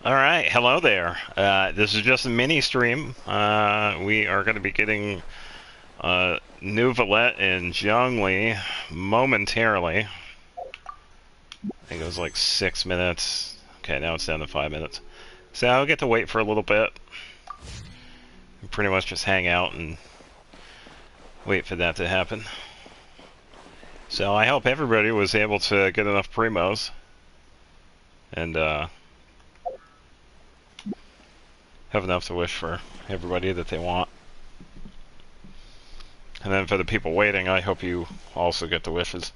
Alright, hello there. This is just a mini stream. We are going to be getting new Valette and Zhongli momentarily. I think it was like 6 minutes. Okay, now it's down to 5 minutes. So I'll get to wait for a little bit. And pretty much just hang out and wait for that to happen. So I hope everybody was able to get enough primos. And have enough to wish for everybody that they want. And then for the people waiting, I hope you also get the wishes.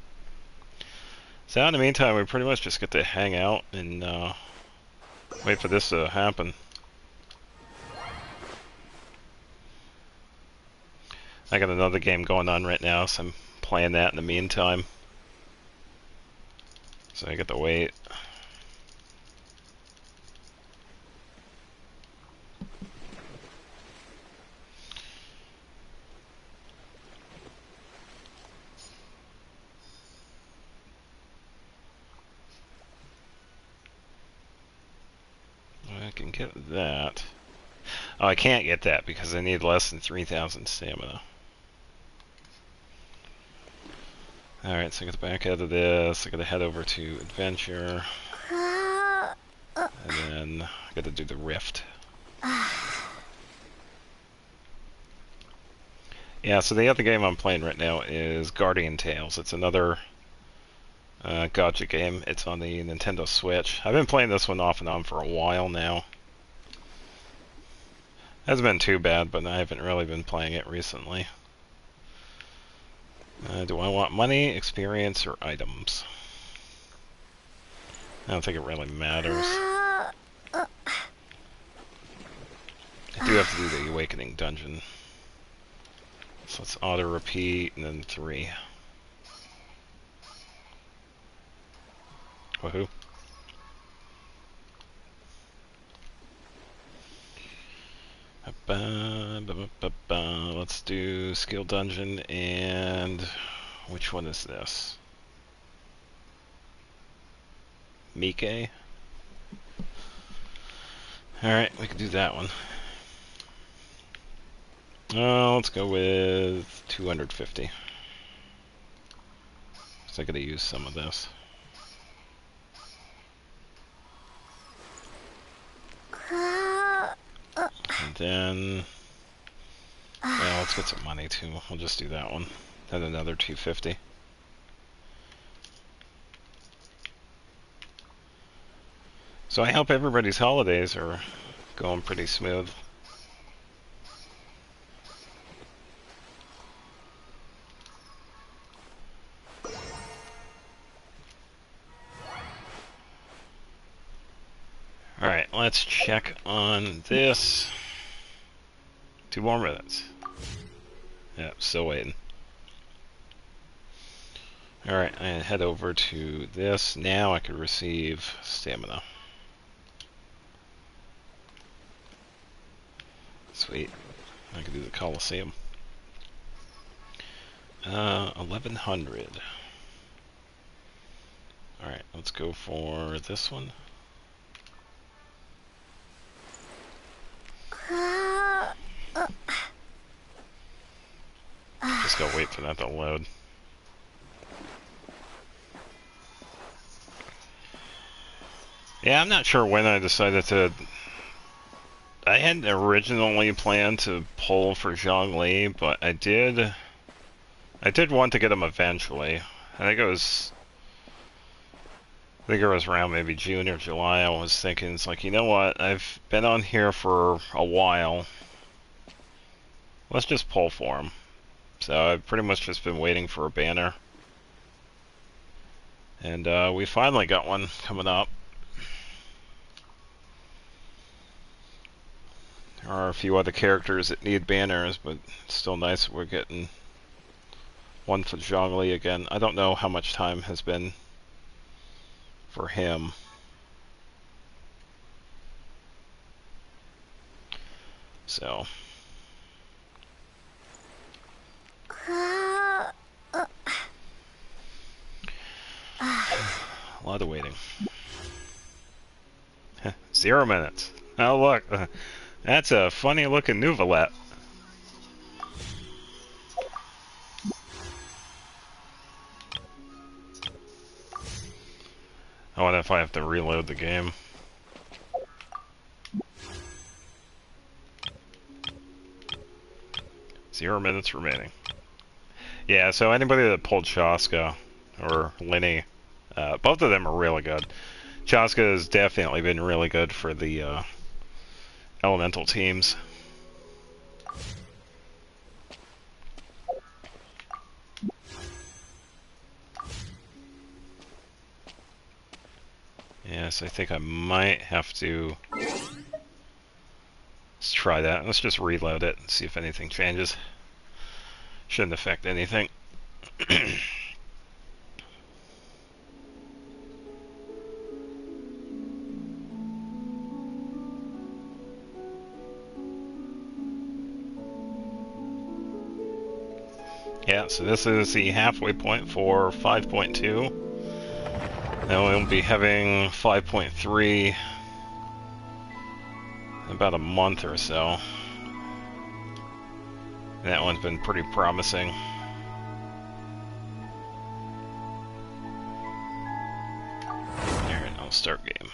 So in the meantime, we pretty much just get to hang out and wait for this to happen. I got another game going on right now, so I'm playing that in the meantime. So I get to wait. I can get that. Oh, I can't get that because I need less than 3,000 stamina. Alright, so I get to back out of this. I gotta head over to Adventure. And then I gotta do the Rift. Yeah, so the other game I'm playing right now is Guardian Tales. It's another gacha game. It's on the Nintendo Switch. I've been playing this one off and on for a while now. Hasn't been too bad, but I haven't really been playing it recently. Do I want money, experience, or items? I don't think it really matters. I do have to do the Awakening Dungeon. So let's auto-repeat, and then 3. Woohoo. Let's do Skill Dungeon, and which one is this? Mike? Alright, we can do that one. Let's go with 250. So I gotta use some of this. And then, well, let's get some money too. We'll just do that one. Then another 250. So I hope everybody's holidays are going pretty smooth. Alright, let's check on this. 2 more minutes. Yep, still waiting. Alright, I head over to this. Now I can receive stamina. Sweet. I can do the Coliseum. 1100. Alright, let's go for this one. Just gotta wait for that to load. Yeah, I'm not sure when I decided to... I hadn't originally planned to pull for Zhongli, but I did want to get him eventually. I think it was around maybe June or July. I was thinking, it's like, you know what, I've been on here for a while. Let's just pull for him. So I've pretty much just been waiting for a banner. And we finally got one coming up. There are a few other characters that need banners, but it's still nice that we're getting one for Zhongli again. I don't know how much time has been for him. So. A lot of waiting. 0 minutes. Oh, look. That's a funny looking Nouvelette. I wonder if I have to reload the game. Zero minutes remaining. Yeah, so anybody that pulled Chaska or Linny, both of them are really good. Chaska has definitely been really good for the elemental teams. Yes, I think I might have to... Let's try that. Let's just reload it and see if anything changes. Shouldn't affect anything. Yeah, so this is the halfway point for 5.2. Then we'll be having 5.3 in about a month or so. And that one's been pretty promising. Alright, I'll start game.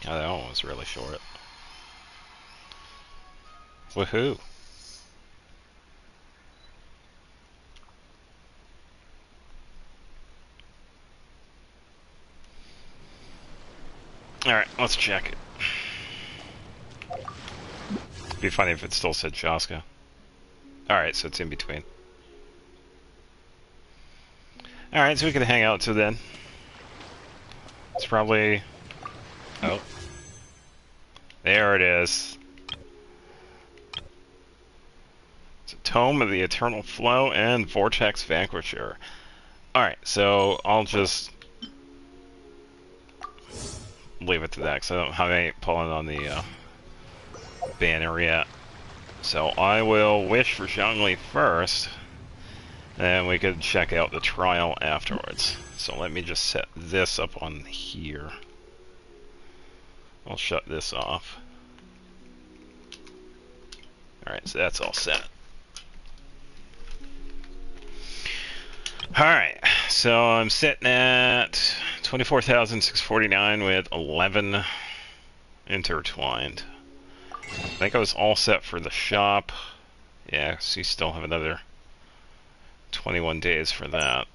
Oh, that one was really short. Woohoo! Alright, let's check it. It'd be funny if it still said Chaska. Alright, so it's in between. Alright, so we can hang out till then. It's probably... Oh. There it is. It's a Tome of the Eternal Flow and Vortex Vanquisher. Alright, so I'll just leave it to that, because I don't have any pulling on the banner yet. So I will wish for Zhongli first, and we could check out the trial afterwards. So let me just set this up on here. I'll shut this off. Alright, so that's all set. Alright, so I'm sitting at 24,649 with 11 intertwined. I think I was all set for the shop. Yeah, so you still have another 21 days for that.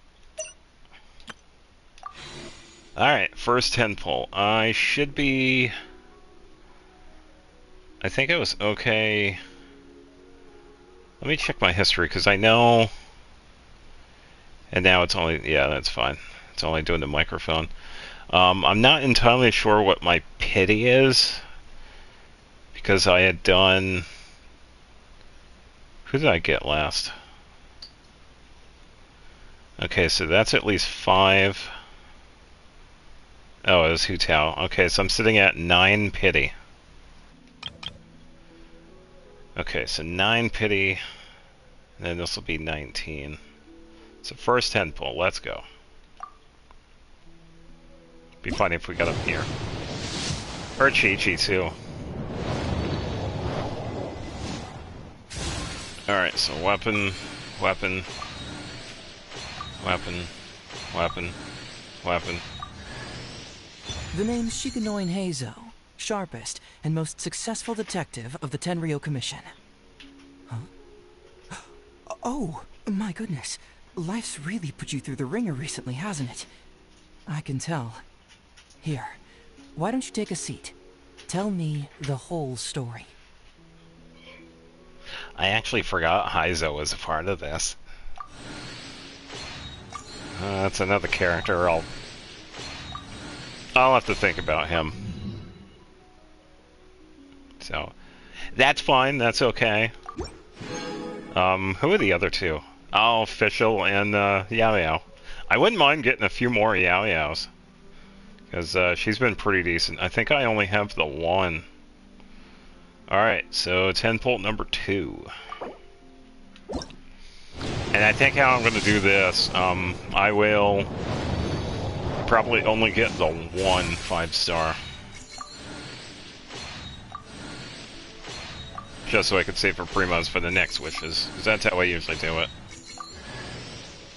Alright, first 10 pull. I should be... I think I was okay. Let me check my history, because I know... And now it's only... Yeah, that's fine. It's only doing the microphone. I'm not entirely sure what my pity is, because I had done... Who did I get last? Okay, so that's at least 5... Oh, it was Hu Tao. Okay, so I'm sitting at 9 pity. Okay, so 9 pity, and then this will be 19. So first 10 pull, let's go. Be funny if we got up here. Or Chi-Chi too. Alright, so weapon, weapon, weapon, weapon, weapon. The name's Shikanoin Heizo, sharpest and most successful detective of the Tenryo Commission. Huh? Oh, my goodness. Life's really put you through the ringer recently, hasn't it? I can tell. Here, why don't you take a seat? Tell me the whole story. I actually forgot Heizo was a part of this. That's another character I'll have to think about him. So, that's fine, that's okay. Who are the other two? Oh, Fischl and Yao Yao. I wouldn't mind getting a few more Yao Yaos, because she's been pretty decent. I think I only have the one. Alright, so 10 pull number 2. And I think how I'm going to do this, I will Probably only get the one 5-star. Just so I could save for primos for the next wishes, because that's how I usually do it.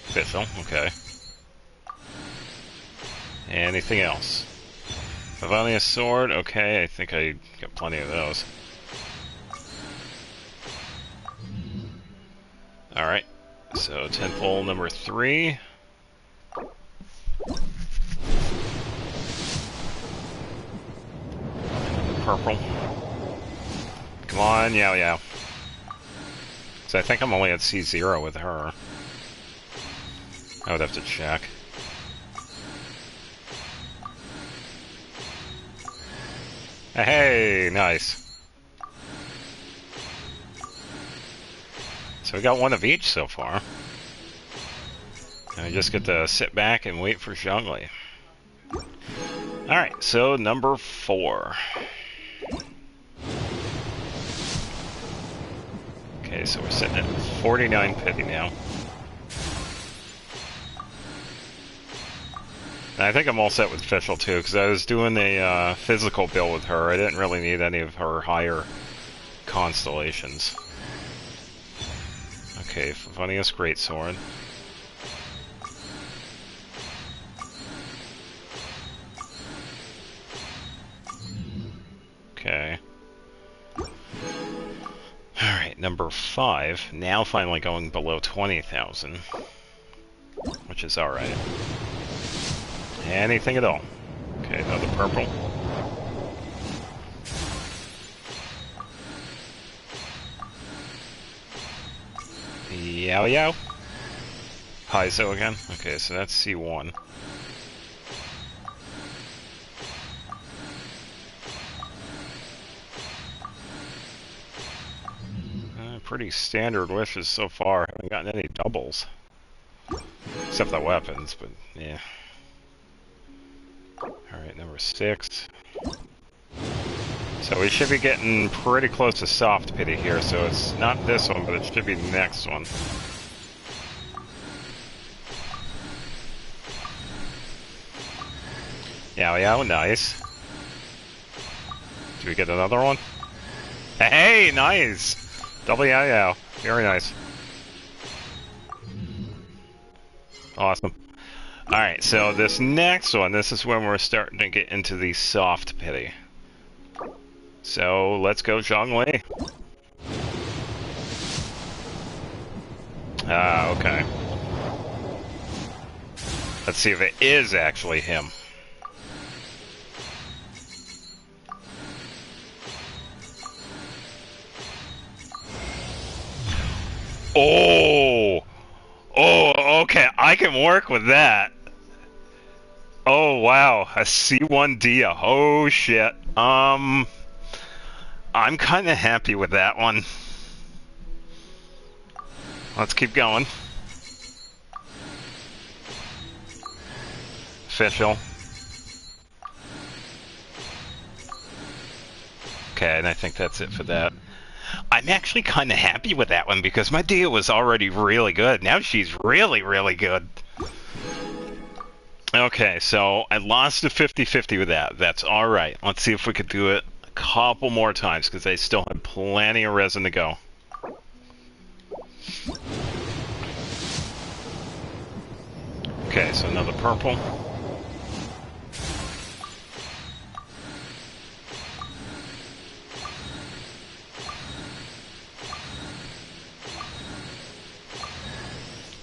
Official, okay. Anything else? Favonius sword, okay, I think I got plenty of those. Alright, so tenfold number 3. Purple. Come on, yeah. So I think I'm only at C0 with her. I would have to check. Hey, nice. So we got one of each so far. And I just get to sit back and wait for Zhongli. Alright, so number 4. Okay, so we're sitting at 49 pity now. And I think I'm all set with Fischl too, because I was doing a physical build with her. I didn't really need any of her higher constellations. Okay, Favonius Greatsword. Okay. Alright, number 5. Now finally going below 20,000. Which is alright. Anything at all. Okay, another purple. Yow. Paizo again? Okay, so that's C1. Pretty standard wishes so far. Haven't gotten any doubles. Except the weapons, but yeah. Alright, number 6. So we should be getting pretty close to soft pity here, so it's not this one, but it should be the next one. Yeah, nice. Do we get another one? Hey, nice! Double yeah. Very nice. Awesome. Alright, so this next one, this is when we're starting to get into the soft pity. So, let's go Zhongli. Ah, okay. Let's see if it is actually him. Oh! Oh, okay, I can work with that. Oh, wow, a C1 Dia. Oh, shit. I'm kind of happy with that one. Let's keep going. Fischl. Okay, and I think that's it for that. I'm actually kind of happy with that one because my Dia was already really good. Now she's really, really good. Okay, so I lost a 50-50 with that. That's alright. Let's see if we could do it a couple more times because I still have plenty of resin to go. Okay, so another purple.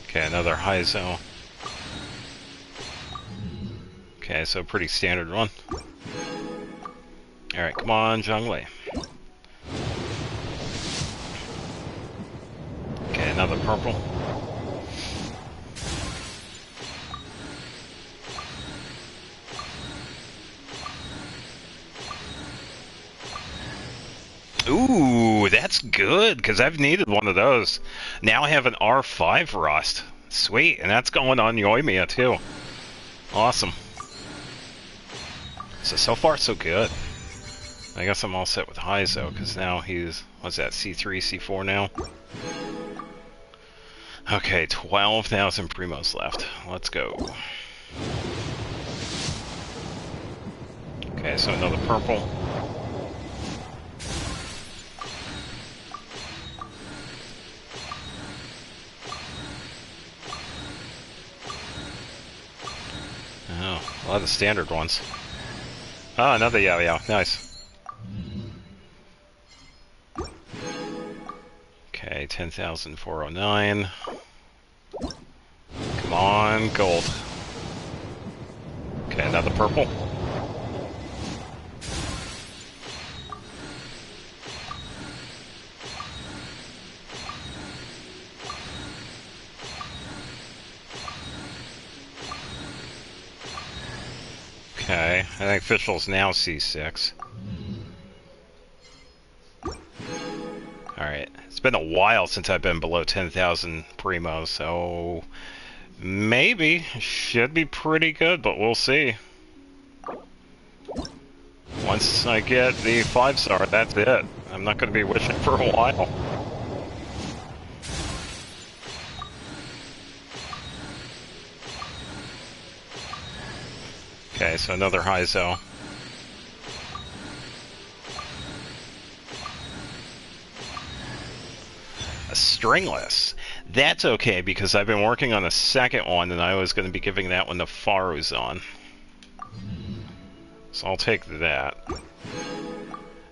Okay, another Haizo. Okay, so pretty standard one. Alright, come on, Zhongli. Okay, another purple. Ooh, that's good, because I've needed one of those. Now I have an R5 Rust. Sweet, and that's going on Yoimiya too. Awesome. So far so good. I guess I'm all set with Haizo, because now he's, what's that, C3, C4 now? Okay, 12,000 primos left. Let's go. Okay, so another purple. Oh, a lot of standard ones. Oh, another Yao Yao. Nice. Okay, 10,409. Come on, gold. Okay, another purple. Okay, I think official's now C6. Alright, it's been a while since I've been below 10,000 primo, so maybe should be pretty good, but we'll see. Once I get the 5-star, that's it. I'm not going to be wishing for a while. Okay, so another Haizo. A stringless. That's okay, because I've been working on a second one, and I was going to be giving that one to Faruzan. So I'll take that.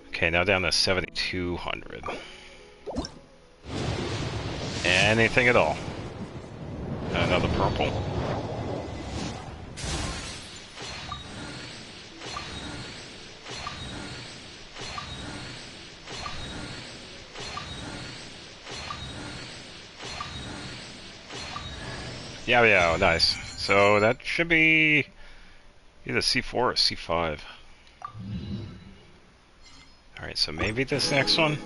Okay, now down to 7,200. Anything at all. Another purple. Yeah, nice. So that should be either C4 or C5. Alright, so maybe this next one?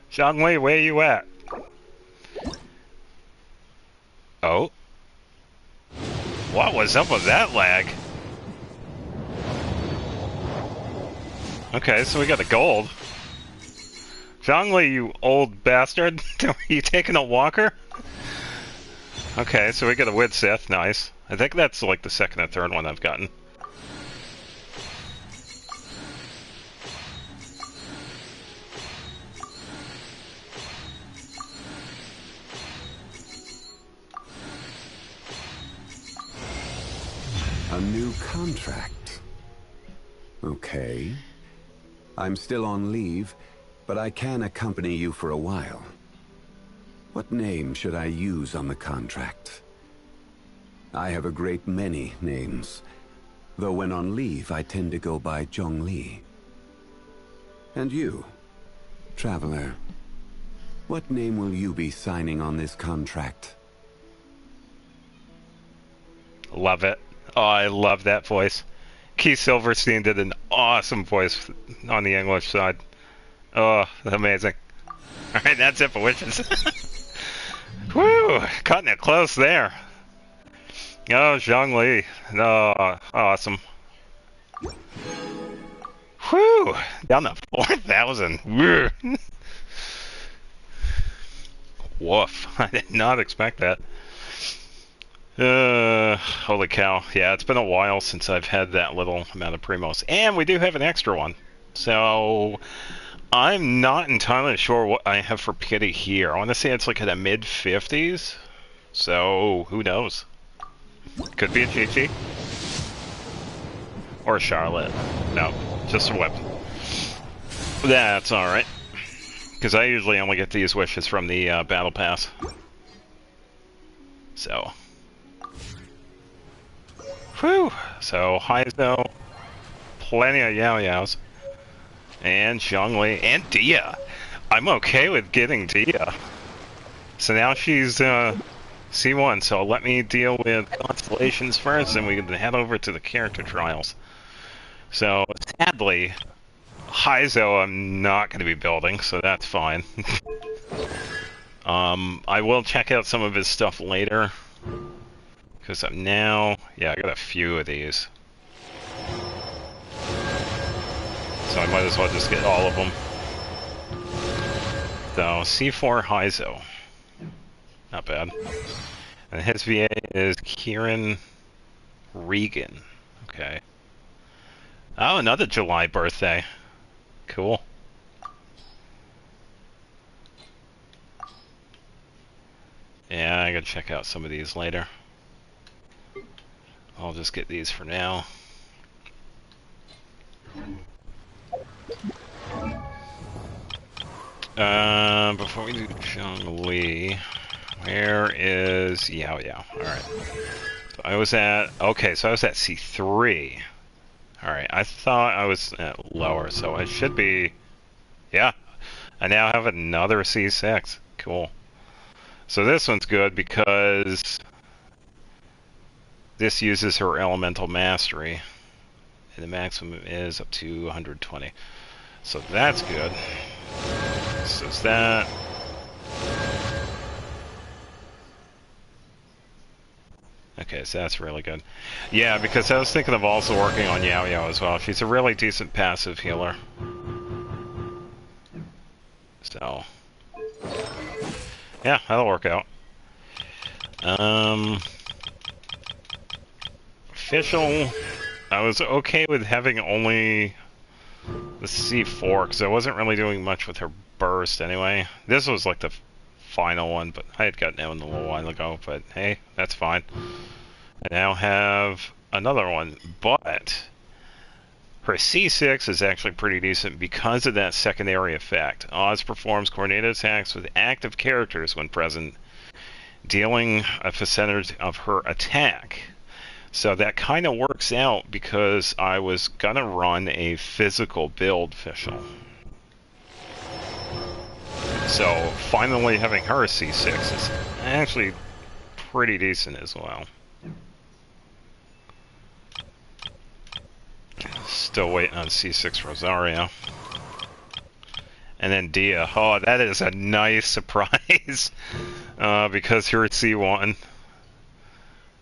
Zhongli, where you at? Oh? What was up with that lag? Okay, so we got the gold. Zhongli, you old bastard. Are you taking a walker? Okay, so we got a Wid Sith, nice. I think that's like the second or third one I've gotten. A new contract. Okay. I'm still on leave, but I can accompany you for a while. What name should I use on the contract? I have a great many names, though when on leave I tend to go by Zhongli. And you, traveler, what name will you be signing on this contract? Love it. Oh, I love that voice. Keith Silverstein did an awesome voice on the English side. Oh, amazing. Alright, that's it for wishes. Woo! Cutting it close there. Oh, Zhongli. Oh, awesome. Whew! Down to 4,000. Woof. I did not expect that. Holy cow. Yeah, it's been a while since I've had that little amount of primos. And we do have an extra one. So, I'm not entirely sure what I have for pity here. I want to say it's like in the mid-50s. So, who knows? Could be a Chi-Chi. Or a Charlotte. No, just a weapon. That's alright. Because I usually only get these wishes from the Battle Pass. So. Whew! So, Haizo, plenty of Yao Yaos, and Zhongli, and Dia. I'm okay with getting Dia. So now she's C1, so let me deal with constellations first, and we can head over to the character trials. So, sadly, Haizo I'm not going to be building, so that's fine. I will check out some of his stuff later. Because I'm now, yeah, I got a few of these. So I might as well just get all of them. So, C4 Haizo. Not bad. And his VA is Kieran Regan. Okay. Oh, another July birthday. Cool. Yeah, I gotta check out some of these later. I'll just get these for now. Before we do Zhongli, where is Yao Yao? Alright. So I was at, okay, so I was at C3. Alright, I thought I was at lower, so I should be, yeah. I now have another C6. Cool. So this one's good because this uses her elemental mastery. And the maximum is up to 120. So that's good. So is that... Okay, so that's really good. Yeah, because I was thinking of also working on Yao Yao as well. She's a really decent passive healer. So... yeah, that'll work out. Official... I was okay with having only the C4, because I wasn't really doing much with her burst anyway. This was like the final one, but I had gotten that one a little while ago, but hey, that's fine. I now have another one, but her C6 is actually pretty decent because of that secondary effect. Oz performs coordinated attacks with active characters when present, dealing a percentage of her attack. So that kind of works out because I was gonna run a physical build official. So finally having her C6 is actually pretty decent as well. Still waiting on C6 Rosario. And then Dia. Oh, that is a nice surprise. Because her C1.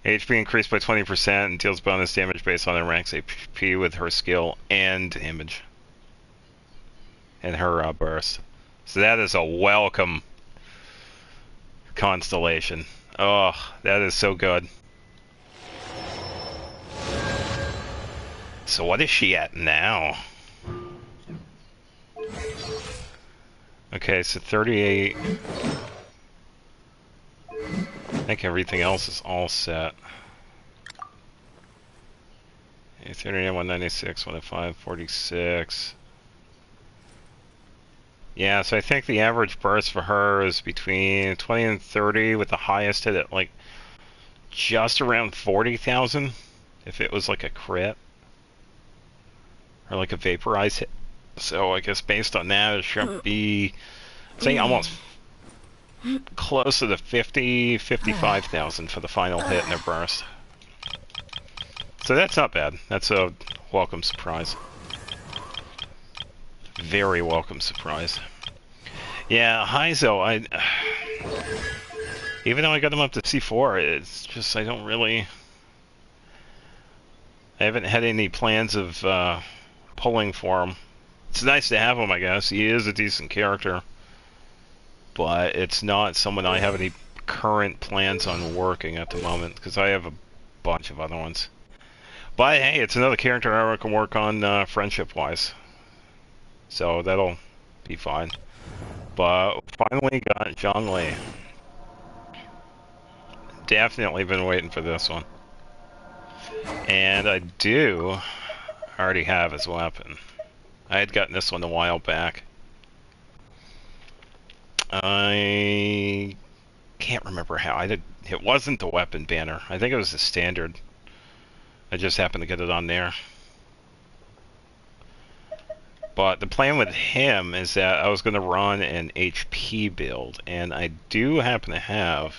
HP increased by 20% and deals bonus damage based on her rank's HP with her skill and damage. And her burst. So that is a welcome constellation. Oh, that is so good. So what is she at now? Okay, so 38. I think everything else is all set. 39, 196, 105, 46. Yeah, so I think the average burst for her is between 20 and 30, with the highest hit at like just around 40,000 if it was like a crit or like a vaporized hit. So I guess based on that, it should be, say, almost close to the 50, 55,000 for the final hit in their burst. So that's not bad. That's a welcome surprise. Very welcome surprise. Yeah, Heizo, even though I got him up to C4, it's just I don't really... I haven't had any plans of pulling for him. It's nice to have him, I guess. He is a decent character. But it's not someone I have any current plans on working at the moment, because I have a bunch of other ones. But hey, it's another character I can work on friendship-wise. So that'll be fine. But finally got Zhongli. Definitely been waiting for this one. And I do already have his weapon. I had gotten this one a while back. I can't remember how. It wasn't the weapon banner. I think it was the standard. I just happened to get it on there. But the plan with him is that I was going to run an HP build, and I do happen to have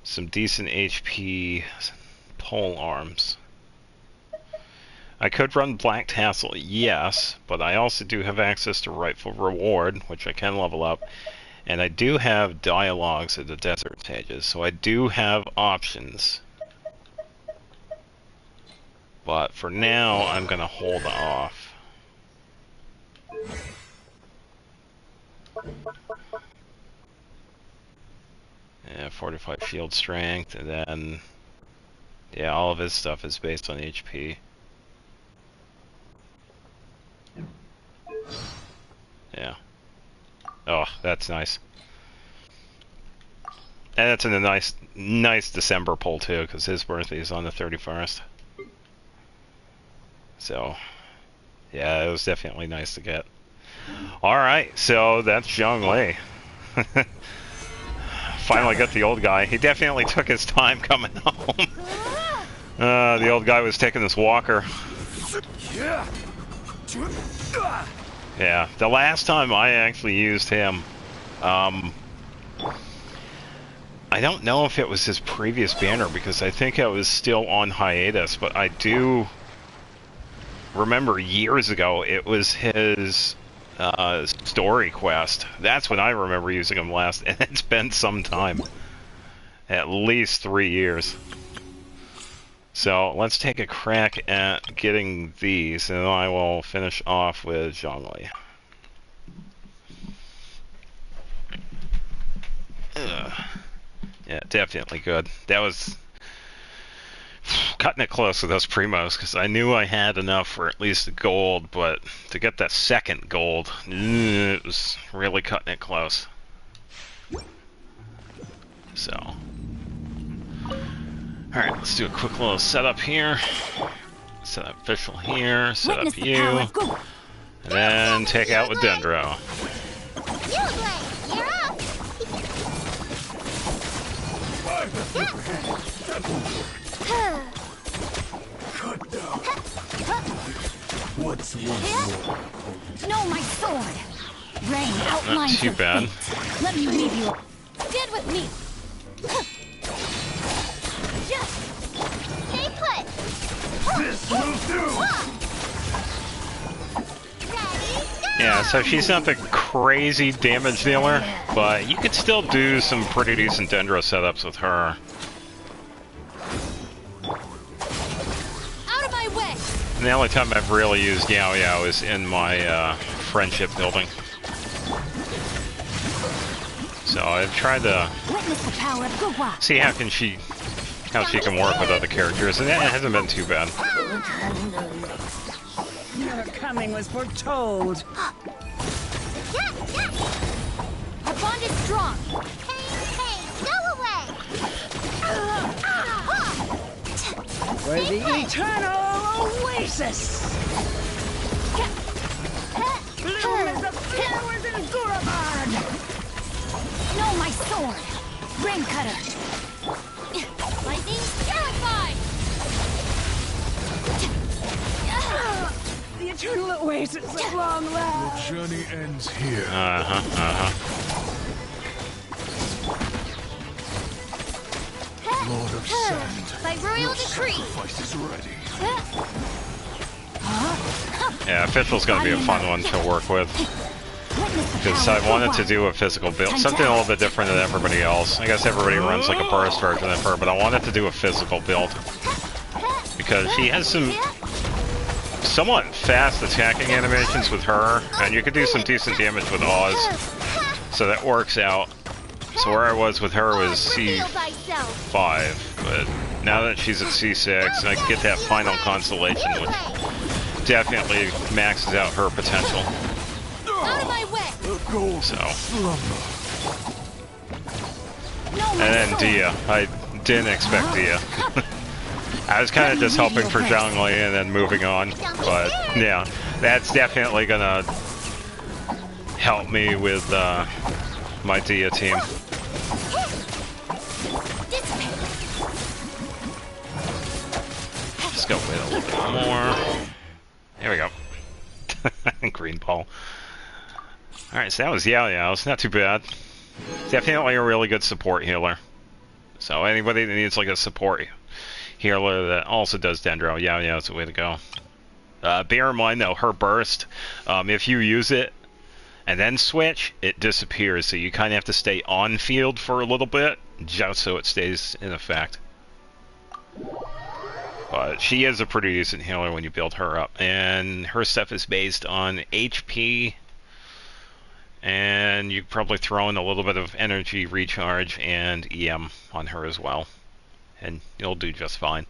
some decent HP pole arms. I could run Black Tassel, yes, but I also do have access to Rightful Reward, which I can level up, and I do have Dialogues of the Desert Sages, so I do have options. But for now, I'm going to hold off. Yeah, 45 shield strength, and then, yeah, all of his stuff is based on HP. Yeah. Oh, that's nice. And it's in a nice December pull too, because his birthday is on the 31st. So, yeah, it was definitely nice to get. All right, so that's Zhongli. Finally got the old guy. He definitely took his time coming home. The old guy was taking his walker. Yeah, the last time I actually used him, I don't know if it was his previous banner, because I think it was still on hiatus, but I do remember years ago it was his story quest. That's when I remember using him last, and it's been some time. At least 3 years. So let's take a crack at getting these, and I will finish off with Zhongli. Yeah, definitely good. That was cutting it close with those primos, because I knew I had enough for at least the gold, but to get that second gold, it was really cutting it close. So, alright, let's do a quick little setup here. Set up Official here, set up you, and then take out with Dendro. What's one more? No, my sword. Rain outlines Not too bad. Fate. Let me leave you. Stand with me. Stay put. This will do. Yeah, so she's not the crazy damage dealer, but you could still do some pretty decent Dendro setups with her. Out of my way. And the only time I've really used Yao Yao is in my friendship building. So I've tried to Witness the power of Gugwa. see how she can work with other characters, and it hasn't been too bad. Your coming was foretold. Our bond is strong. Pain, go away. For the eternal oasis. Bloom as the flowers in Gurabad. No, my sword. Rain cutter. Lightning terrified. The eternal oasis at long last. Journey ends here. Lord of Sand. By royal decree. Sacrifice is ready. Yeah, Official's gonna be a fun one to work with, because I wanted to do a physical build, something a little bit different than everybody else. I guess everybody runs like a burst version of her, but I wanted to do a physical build, because she has some somewhat fast attacking animations with her, and you could do some decent damage with Oz, so that works out. So where I was with her was C5, but now that she's at C6, I can get that final constellation, which definitely maxes out her potential. Out of my way. So, No, my and then sword. Dia. I didn't expect Dia. I was kind of just hoping for Zhongli and then moving on, but yeah, that's definitely gonna help me with my Dia team. Just go with a little bit more. There we go. Green ball. Alright, so that was Yao Yao. It's not too bad. Definitely a really good support healer. So anybody that needs like a support healer that also does Dendro, Yao Yao is the way to go. Bear in mind though, her burst, if you use it and then switch, it disappears. So you kind of have to stay on field for a little bit, just so it stays in effect. But she is a pretty decent healer when you build her up. And her stuff is based on HP, and you probably throw in a little bit of energy recharge and EM on her as well, and you'll do just fine.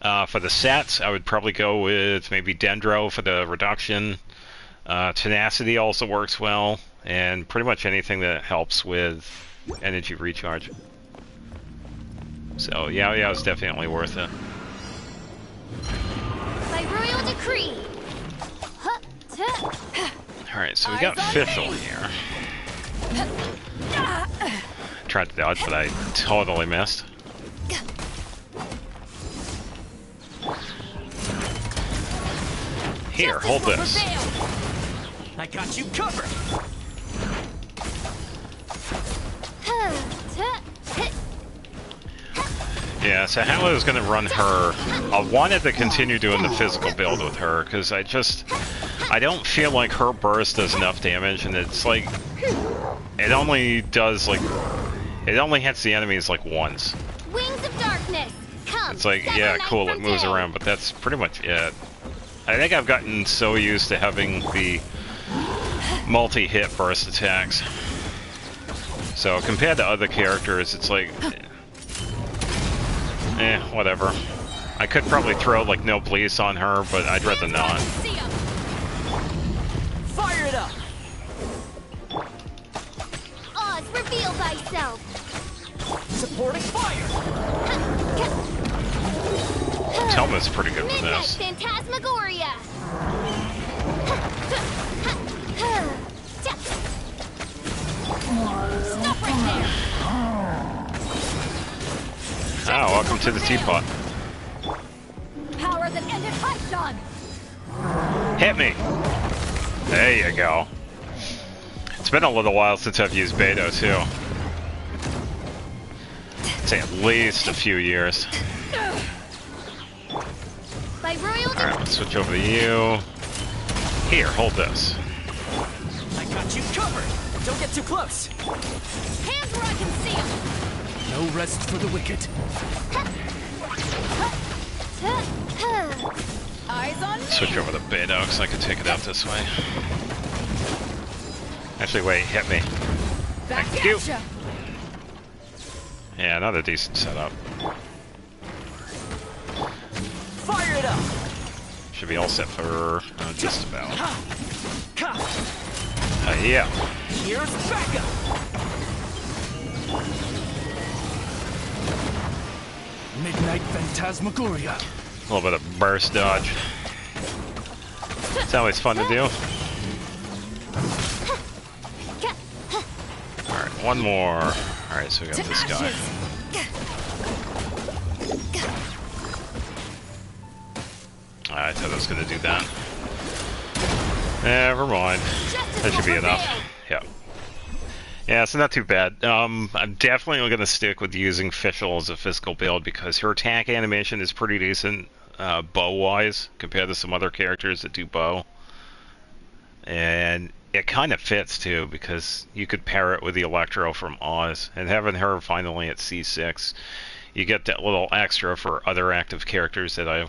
For the sets, I would probably go with maybe Dendro for the reduction, Tenacity also works well, and pretty much anything that helps with energy recharge. So Yao Yao is definitely worth it. By royal decree. Alright, so we got Fischl here. Tried to dodge, but I totally missed. Here, hold this. I got you covered. Yeah, so Halo is going to run her. I wanted to continue doing the physical build with her, because I don't feel like her burst does enough damage, and it's like, it only does like, it only hits the enemies like once. Wings of darkness. Come. It's like, yeah, cool, it moves around, but that's pretty much it. I think I've gotten so used to having the multi-hit burst attacks. So compared to other characters, it's like, whatever. I could probably throw like no police on her, but I'd rather not. Fire it up. Oz, reveal thyself. Supporting fire. Telma's pretty good with Midnight this. Phantasmagoria. Stop right there. Oh, welcome to the teapot. Power that ended Python. Hit me! There you go. It's been a little while since I've used Beto, too. I'd say at least a few years. By royal Alright, let's switch over to you. Here, hold this. I got you covered. Don't get too close. hands where I can see 'em. No rest for the wicked. Eyes on me. Switch over to Beto, because I can take it out this way. Actually, wait, hit me. Back Thank you. at ya. Yeah, another decent setup. Fire it up. Should be all set for just about. Yeah. Here's backup. Midnight Phantasmagoria. A little bit of burst dodge. It's always fun to do. Alright, one more. Alright, so we got this guy. I thought I was going to do that. Never mind. That should be enough. Yeah. Yeah, so not too bad. I'm definitely going to stick with using Fischl as a physical build because her attack animation is pretty decent bow-wise compared to some other characters that do bow. And it kind of fits, too, because you could pair it with the Electro from Oz. And having her finally at C6, you get that little extra for other active characters that I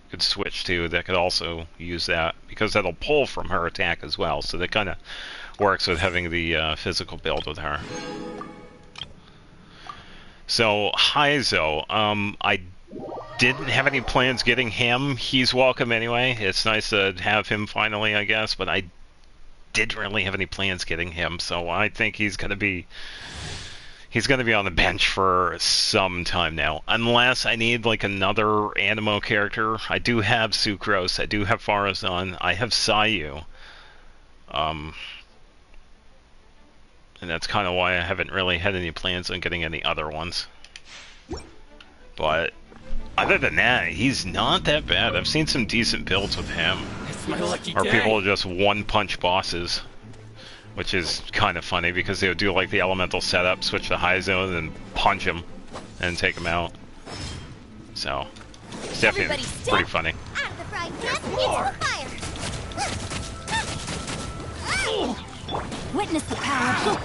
could switch to that could also use that, because that'll pull from her attack as well. So that kind of works with having the physical build with her. So Heizo, I didn't have any plans getting him. He's welcome anyway. It's nice to have him finally, I guess, but I didn't really have any plans getting him. So I think he's gonna be on the bench for some time now, unless I need like another Animo character. I do have Sucrose, I do have Farazan, I have Sayu. And that's kind of why I haven't really had any plans on getting any other ones. But other than that, he's not that bad. I've seen some decent builds with him. It's my lucky Or day. people just one-punch bosses, which is kind of funny because they would do like the elemental setup, switch to Heizo, and then punch him and take him out. So it's definitely pretty funny. Out of the fried gas into the fire. Witness the power.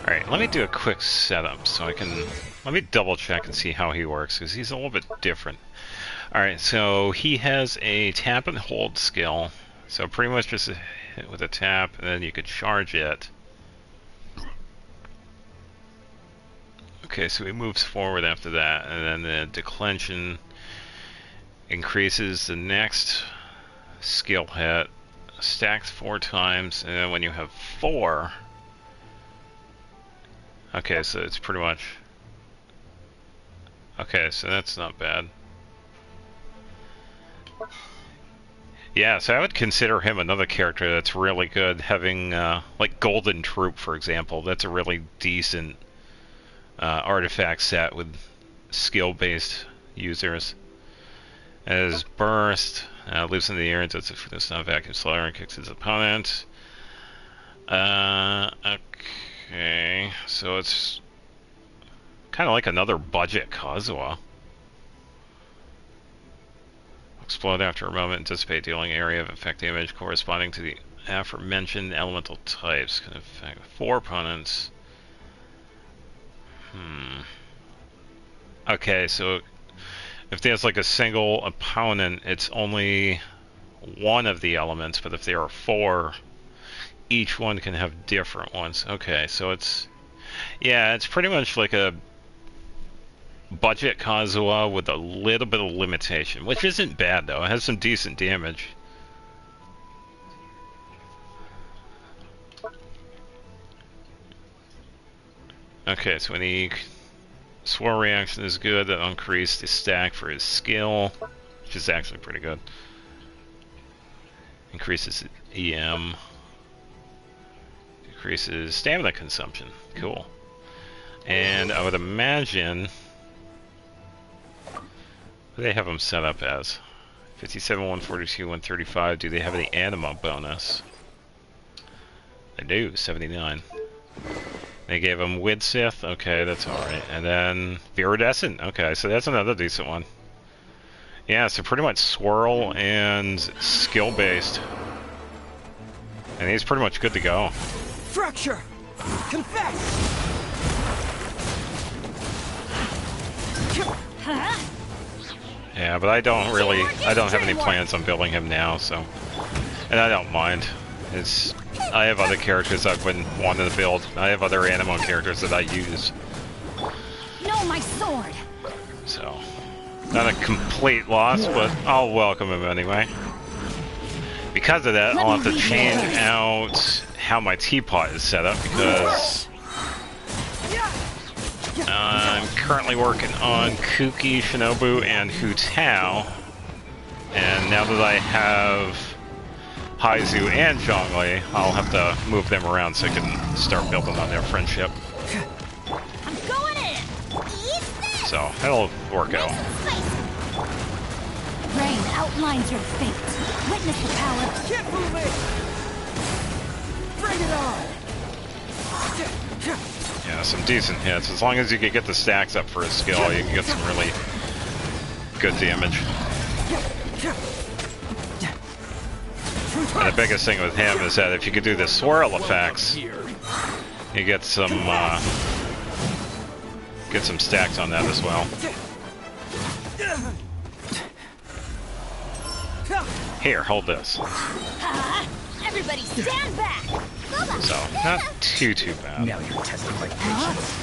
Alright, let me do a quick setup so I can... Let me double check and see how he works, because he's a little bit different. Alright, so he has a tap and hold skill. So pretty much just hit with a tap, and then you could charge it. Okay, so he moves forward after that, and then the declension increases the next skill hit, stacks 4 times, and then when you have 4... Okay, so it's pretty much... Okay, so that's not bad. Yeah, so I would consider him another character that's really good, having, like Golden Troop, for example. That's a really decent artifact set with skill-based users. As Burst, lives in the air and does it for this non-vacuum slayer and kicks his opponent. Okay, so it's kind of like another budget Kazuha. Explode after a moment, anticipate dealing area of effect damage corresponding to the aforementioned elemental types. Can affect 4 opponents. Okay, so if there's like a single opponent, it's only one of the elements, but if there are 4, each one can have different ones. Okay, so it's... Yeah, it's pretty much like a budget Kazuha with a little bit of limitation, which isn't bad though. It has some decent damage. Okay, so when he swore reaction is good, that increased his stack for his skill, which is actually pretty good. Increases EM. Decreases stamina consumption. Cool. And I would imagine... What do they have them set up as? 57, 142, 135. Do they have any anima bonus? They do, 79. They gave him Widsith. Okay, that's alright. And then Viridescent. Okay, so that's another decent one. Yeah, so pretty much swirl and skill-based. And he's pretty much good to go. Fracture! Confess! Yeah, but I don't have any plans on building him now, so... And I don't mind. I have other characters I've been wanting to build. I have other Anemo characters that I use. No, my sword! So, not a complete loss, but I'll welcome him anyway. Because of that, I'll have to change out how my teapot is set up, because I'm currently working on Kuki, Shinobu, and Hu Tao. And now that I have Haizu and Zhongli, I'll have to move them around so I can start building on their friendship. I'm going in! So, that'll work out. Rain outlines your fate. Witness the power. Keep moving! Bring it on! Yeah, some decent hits. As long as you can get the stacks up for his skill, you can get some really good damage. And the biggest thing with him is that if you could do the swirl effects, you get some stacks on that as well. Here, hold this. Everybody stand back! So, not too bad. Now you're testing my patience.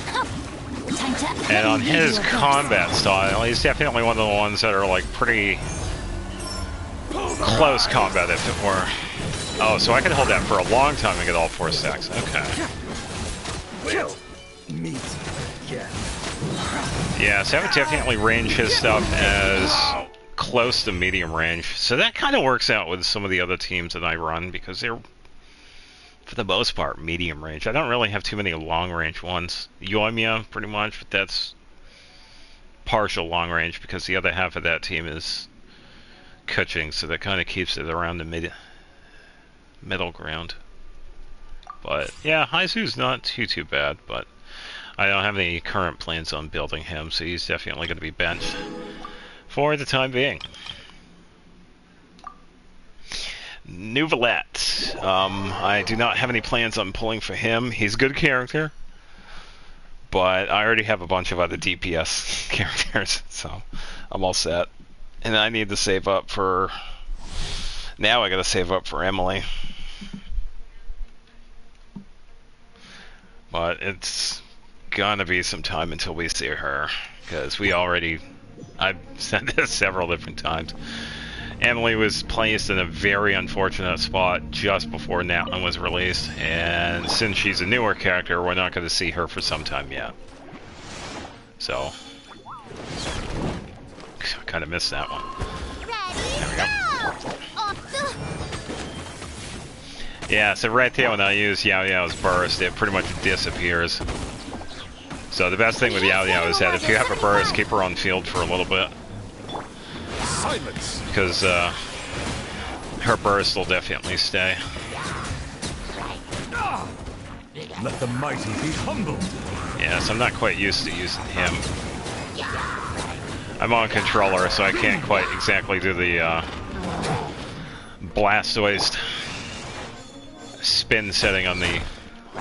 Time to And on his combat style, he's definitely one of the ones that are like pretty close combat, if it were. Oh, so I can hold that for a long time and get all 4 stacks. Okay. Well, meet again. Yeah, so I would definitely range his stuff as close to medium range. So that kind of works out with some of the other teams that I run, because they're, for the most part, medium range. I don't really have too many long range ones. Yoimiya, pretty much, but that's partial long range because the other half of that team is Kuching, so that kind of keeps it around the middle ground. But yeah, Haizu's not too bad, but I don't have any current plans on building him, so he's definitely going to be benched for the time being. Nouvelette. I do not have any plans on pulling for him. He's a good character, but I already have a bunch of other DPS characters, so I'm all set. And I need to save up for... Now I gotta save up for Emily. But it's gonna be some time until we see her, because I've said this several different times. Emily was placed in a very unfortunate spot just before Natlan was released, and since she's a newer character, we're not going to see her for some time yet. So, I kind of missed that one. There we go. Yeah, so right there when I use Yao Yao's burst, it pretty much disappears. So the best thing with Yao Yao is that if you have a burst, keep her on field for a little bit. Silence. Because her burst will definitely stay. Let the mighty be humbled. Yeah, so I'm not quite used to using him. I'm on controller, so I can't quite exactly do the Blastoise spin setting on the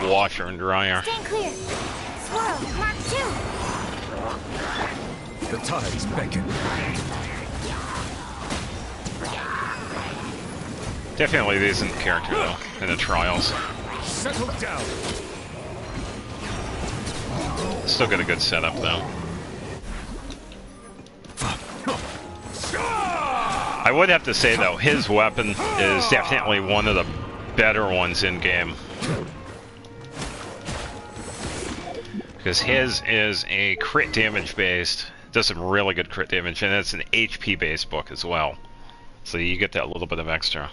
washer and dryer. Stand clear. Swirl, Mark 2. The tides beckon. Definitely decent character though in the trials. Settle down. Still got a good setup though. I would have to say though, his weapon is definitely one of the better ones in game. Because his is a crit damage based, does some really good crit damage, and it's an HP based book as well. So you get that little bit of extra.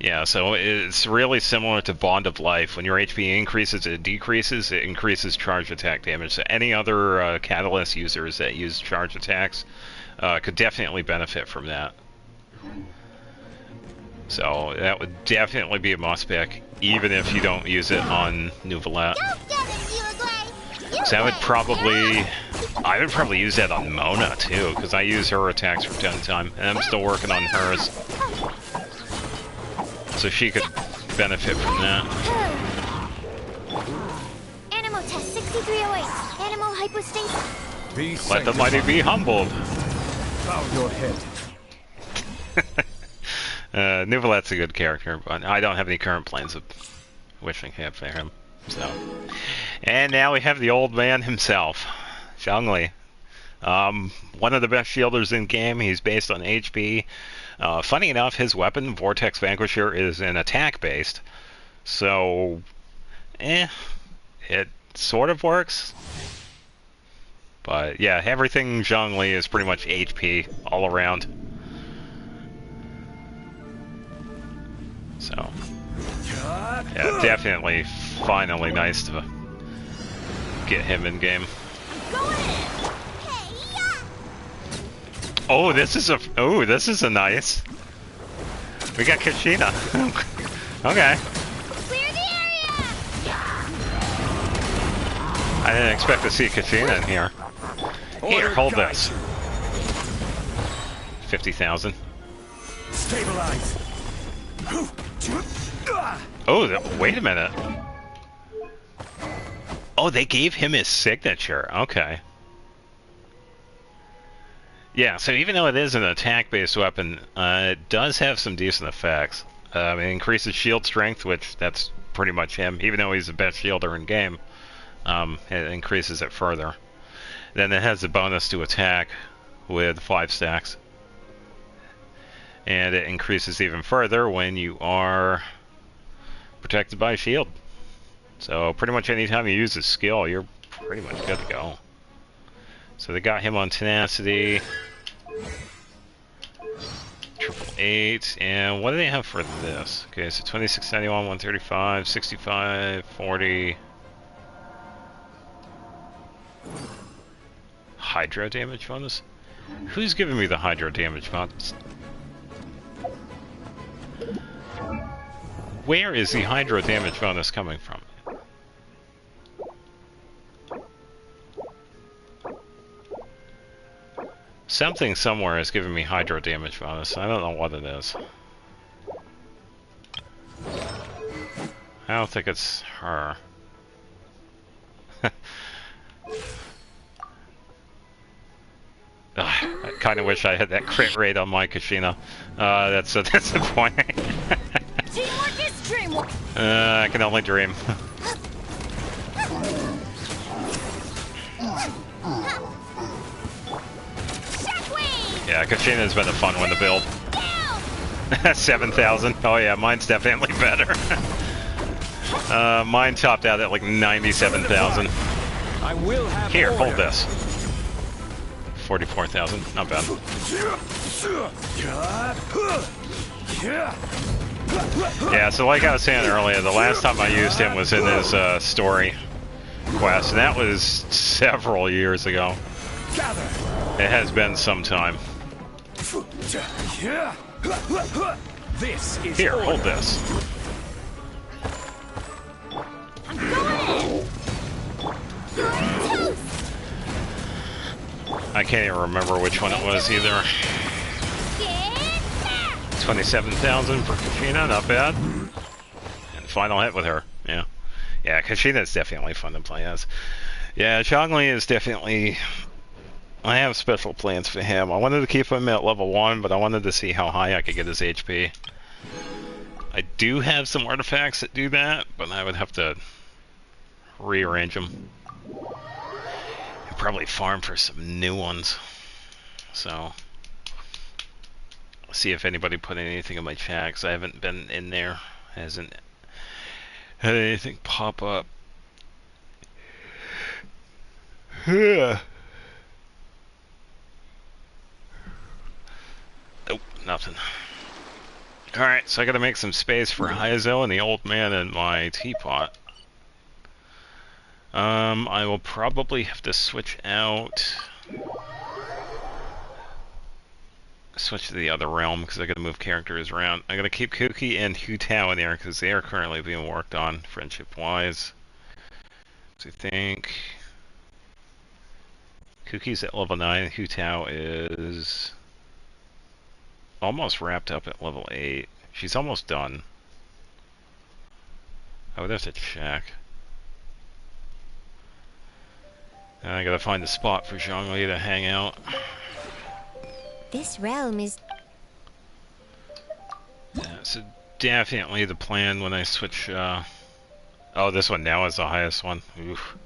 Yeah, so it's really similar to Bond of Life. When your HP increases, it decreases, it increases charge attack damage. So any other Catalyst users that use charge attacks could definitely benefit from that. So that would definitely be a must pick, even if you don't use it on Nouvellette. So I would probably use that on Mona too, because I use her attacks from time to time, and I'm still working on hers. So she could benefit from that. Animal test 6308. Animal hypostasis. Be Let the mighty be humbled. Bow your head. Nouvellette's a good character, but I don't have any current plans of wishing him for him. So, and now we have the old man himself, Zhongli. One of the best shielders in game. He's based on HP. Funny enough, his weapon, Vortex Vanquisher, is an attack-based. So, it sort of works. But yeah, everything Zhongli is pretty much HP all around. So, yeah, definitely, finally nice to get him in game. Oh, this is a nice. We got Kachina. Okay. Clear the area. I didn't expect to see Kachina in here. Here, hold this. 50,000. Stabilize. Oh, wait a minute. Oh, they gave him his signature. Okay. Yeah, so even though it is an attack-based weapon, it does have some decent effects. It increases shield strength, which that's pretty much him. Even though he's the best shielder in game, it increases it further. Then it has a bonus to attack with 5 stacks. And it increases even further when you are protected by a shield. So pretty much anytime you use a skill, you're pretty much good to go. So they got him on Tenacity, 888, and what do they have for this? Okay, so 2691, 135, 65, 40. Hydro damage bonus? Who's giving me the hydro damage bonus? Where is the hydro damage bonus coming from? Something somewhere is giving me hydro damage bonus. I don't know what it is. I don't think it's her. I kind of wish I had that crit rate on my Kachina. That's disappointing. Teamwork is dreamwork. I can only dream. Yeah, Kachina's been a fun one to build. Down! 7,000. Oh yeah, mine's definitely better. Mine topped out at like 97,000. I will have Here, order. hold this. 44,000. Not bad. Yeah, so like I was saying earlier, the last time I used him was in his story quest, and that was several years ago. Gather. It has been some time. This is Here, order. hold this. I'm going in! Toast! I can't even remember which one it was either. Get back! 27,000 for Kachina, not bad. And final hit with her, yeah. Yeah, Kachina's definitely fun to play as. Yeah, Zhongli is definitely... I have special plans for him. I wanted to keep him at level 1, but I wanted to see how high I could get his HP. I do have some artifacts that do that, but I would have to rearrange them. And probably farm for some new ones. So... see if anybody put anything in my chat, because I haven't been in there. Hasn't had anything pop up. Nope, nothing. Alright, so I gotta make some space for Haizo and the old man in my teapot. I will probably have to switch out... switch to the other realm because I gotta move characters around. I gotta keep Kuki and Hu Tao in there because they are currently being worked on friendship wise. So I think Kuki's at level 9, Hu Tao is almost wrapped up at level 8. She's almost done. I would have to check. And I gotta find a spot for Zhongli to hang out. This realm is... Yeah, so definitely the plan when I switch, oh, this one now is the highest one. Oof.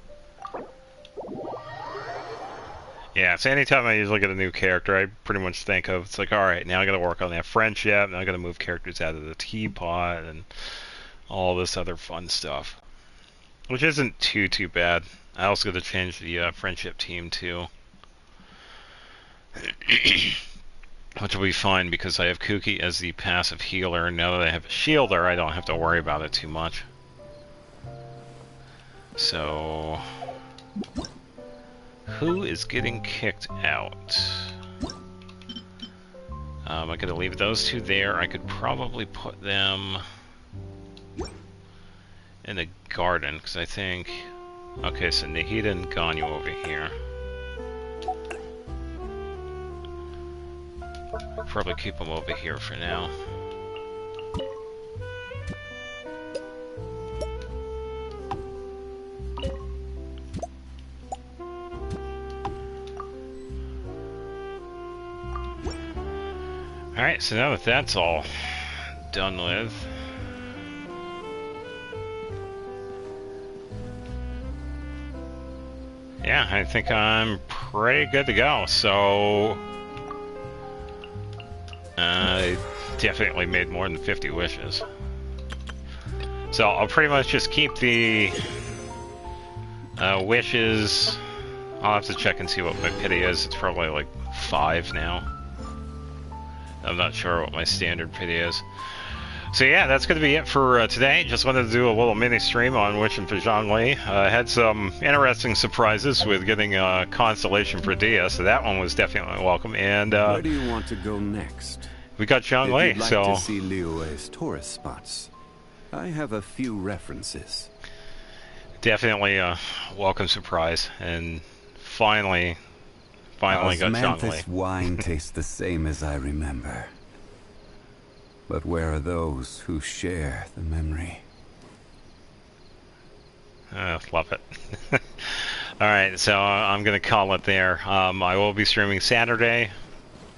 Yeah, so anytime I usually get a new character, I pretty much think of, it's like, alright, now I gotta work on that friendship, now I gotta move characters out of the teapot, and all this other fun stuff. Which isn't too bad. I also gotta change the, friendship team, too. Which will be fine because I have Kuki as the passive healer, and now that I have a shielder, I don't have to worry about it too much. So... who is getting kicked out? I could leave those two there. I could probably put them in the garden, because I think... okay, so Nahida and Ganyu over here. Probably keep them over here for now. Alright, so now that that's all done with, yeah, I think I'm pretty good to go. So I definitely made more than 50 wishes. So I'll pretty much just keep the wishes. I'll have to check and see what my pity is. It's probably like 5 now. I'm not sure what my standard pity is. So yeah, that's going to be it for today. Just wanted to do a little mini stream on Wishing for Zhongli. Had some interesting surprises with getting a constellation for Dia, so that one was definitely welcome. And where do you want to go next? We got Zhongli, If you'd like so to see Liyue's tourist spots, I have a few references. definitely a welcome surprise. And finally got Zhongli. Osmanthus wine tastes the same as I remember. But where are those who share the memory? Love it. Alright, so I'm going to call it there. I will be streaming Saturday,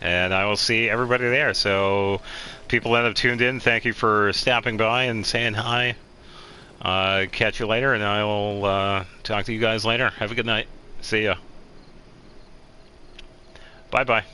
and I will see everybody there. So, people that have tuned in, thank you for stopping by and saying hi. Catch you later, and I will talk to you guys later. Have a good night. See ya. Bye-bye.